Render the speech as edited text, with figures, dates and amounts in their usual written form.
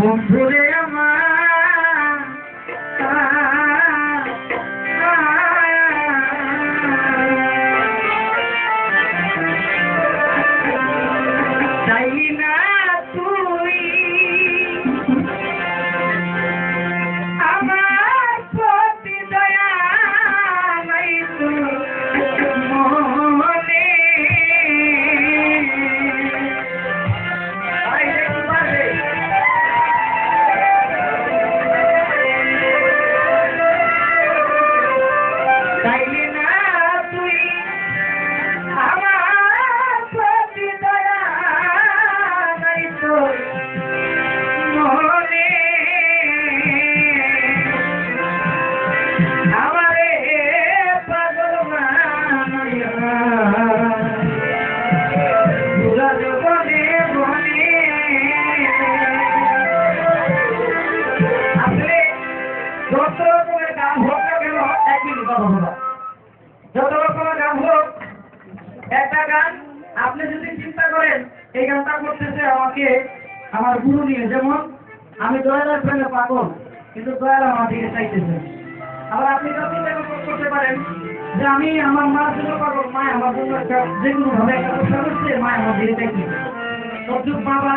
বন্ধুরে আমার চাইলি না তুই আমার প্রতি দয়া নাই তো মনে চাইলি না তুই আমার প্রতি দয়া নাই তো মনে আমারে পাগল বানাইয়া পুরা জীবনে বনে আসলে যত রকমের গান হোক না কেন এক মিনিট কথা বলো যত রকমের গান হোক একটা গান আপনি যদি চিন্তা করেন এই গানটা করতেছে আমাকে আমার গুরু নিয়ে, যেমন আমি দয়ালের প্রেমে পাগল কিন্তু দয়াল আমার দিকে চাইতেছে। আবার আপনি যদি করতে পারেন যে আমি আমার মার জন্য পাগল, মা আমার জন্য একটা যে কোনো ভাবে একটা চেষ্টা করছে, মা আমার দিকে চাইতেছে। সবযুগ বাবা